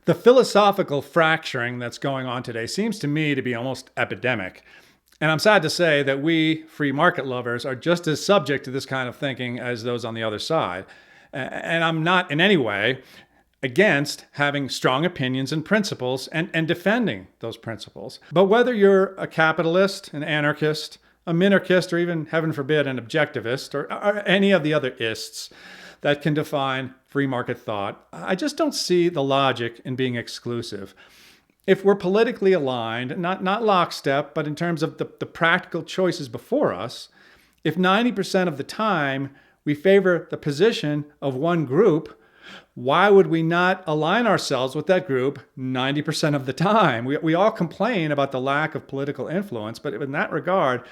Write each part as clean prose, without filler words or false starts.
The philosophical fracturing that's going on today seems to me to be almost epidemic. And I'm sad to say that we free market lovers are just as subject to this kind of thinking as those on the other side. And I'm not in any way against having strong opinions and principles and defending those principles. But whether you're a capitalist, an anarchist, a minarchist, or even, heaven forbid, an objectivist, or any of the other ists that can define free market thought, I just don't see the logic in being exclusive. If we're politically aligned, not lockstep, but in terms of the practical choices before us, if 90% of the time we favor the position of one group, why would we not align ourselves with that group 90% of the time? We all complain about the lack of political influence, but in that regard,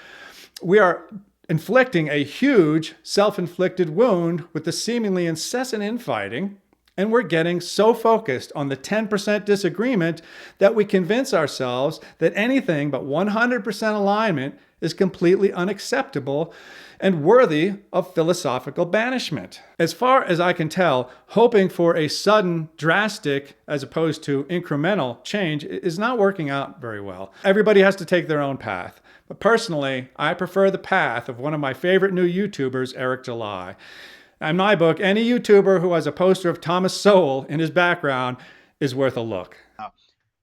we are inflicting a huge self-inflicted wound with the seemingly incessant infighting, and we're getting so focused on the 10% disagreement that we convince ourselves that anything but 100% alignment is completely unacceptable and worthy of philosophical banishment. As far as I can tell, hoping for a sudden, drastic, as opposed to incremental change is not working out very well. Everybody has to take their own path. But personally, I prefer the path of one of my favorite new YouTubers, Eric July. In my book, any YouTuber who has a poster of Thomas Sowell in his background is worth a look.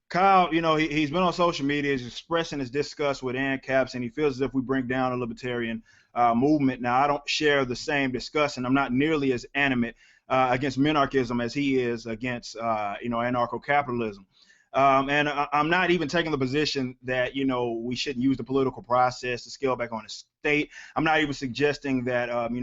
Kyle, he's been on social media, he's expressing his disgust with ANCAPs, and he feels as if we bring down the libertarian movement. Now, I don't share the same disgust, and I'm not nearly as animate against minarchism as he is against, anarcho-capitalism. And I'm not even taking the position that, we shouldn't use the political process to scale back on the state. I'm not even suggesting that, I would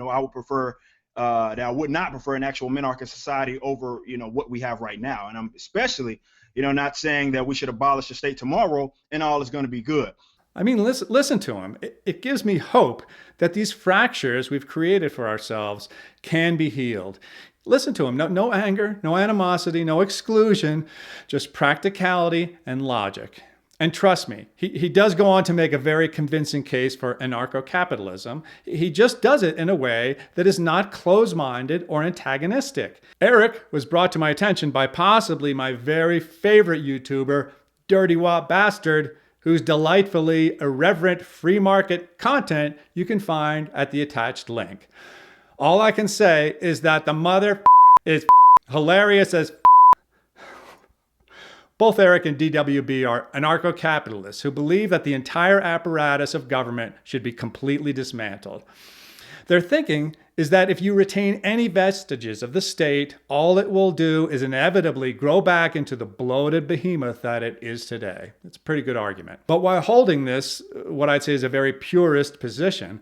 not prefer an actual minarchist society over, what we have right now. And I'm especially, not saying that we should abolish the state tomorrow and all is going to be good. I mean, listen to him. It gives me hope that these fractures we've created for ourselves can be healed. Listen to him. No anger, no animosity, no exclusion, just practicality and logic. And trust me, he does go on to make a very convincing case for anarcho-capitalism. He just does it in a way that is not closed-minded or antagonistic. Eric was brought to my attention by possibly my very favorite YouTuber, Dirty Wop Bastard, whose delightfully irreverent free market content you can find at the attached link. All I can say is that the mother is hilarious as Both Eric and DWB are anarcho-capitalists who believe that the entire apparatus of government should be completely dismantled. Their thinking is that if you retain any vestiges of the state, all it will do is inevitably grow back into the bloated behemoth that it is today. It's a pretty good argument. But while holding this, what I'd say is a very purist position,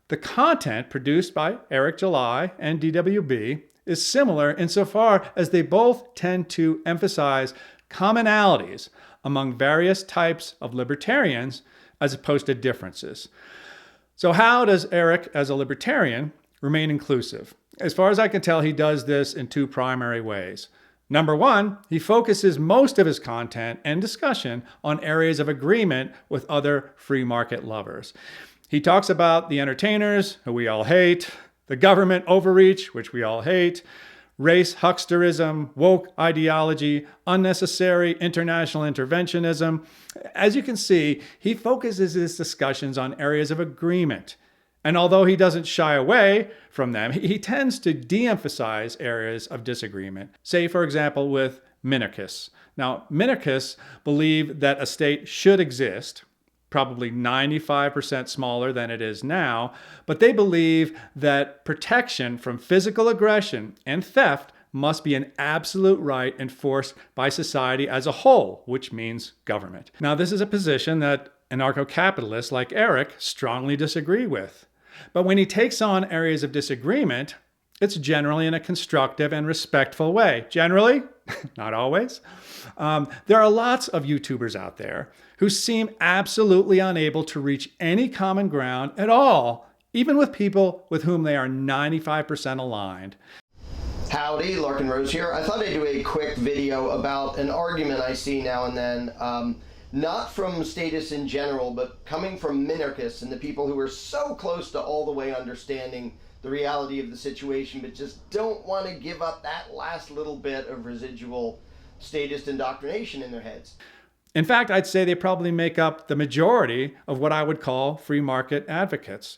the content produced by Eric July and DWB is similar insofar as they both tend to emphasize commonalities among various types of libertarians as opposed to differences. So how does Eric, as a libertarian, remain inclusive? As far as I can tell, he does this in two primary ways. Number one, he focuses most of his content and discussion on areas of agreement with other free market lovers. He talks about the entertainers, who we all hate, the government overreach, which we all hate, race hucksterism, woke ideology, unnecessary international interventionism. As you can see, he focuses his discussions on areas of agreement. And although he doesn't shy away from them, he tends to de-emphasize areas of disagreement. Say, for example, with minarchists. Now, minarchists believe that a state should exist, probably 95% smaller than it is now, but they believe that protection from physical aggression and theft must be an absolute right enforced by society as a whole, which means government. Now, this is a position that anarcho-capitalists like Eric strongly disagree with. But when he takes on areas of disagreement, it's generally in a constructive and respectful way. Generally, not always. There are lots of YouTubers out there who seem absolutely unable to reach any common ground at all, even with people with whom they are 95% aligned. Howdy, Larkin Rose here. I thought I'd do a quick video about an argument I see now and then, not from statists in general, but coming from minarchists and the people who are so close to all the way understanding the reality of the situation, but just don't want to give up that last little bit of residual statist indoctrination in their heads. In fact, I'd say they probably make up the majority of what I would call free market advocates.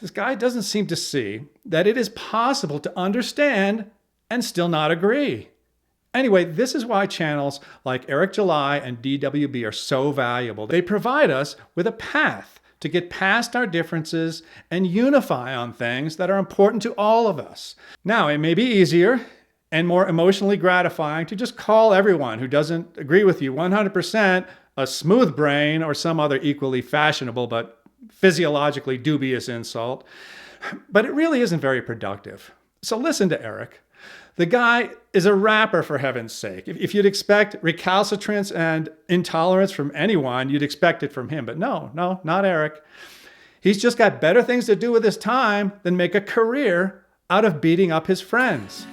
This guy doesn't seem to see that it is possible to understand and still not agree. Anyway, this is why channels like Eric July and DWB are so valuable. They provide us with a path to get past our differences and unify on things that are important to all of us. Now, it may be easier and more emotionally gratifying to just call everyone who doesn't agree with you 100% a smooth brain or some other equally fashionable but physiologically dubious insult. But it really isn't very productive. So listen to Eric. The guy is a rapper, for heaven's sake. If you'd expect recalcitrance and intolerance from anyone, you'd expect it from him. But no, not Eric. He's just got better things to do with his time than make a career out of beating up his friends.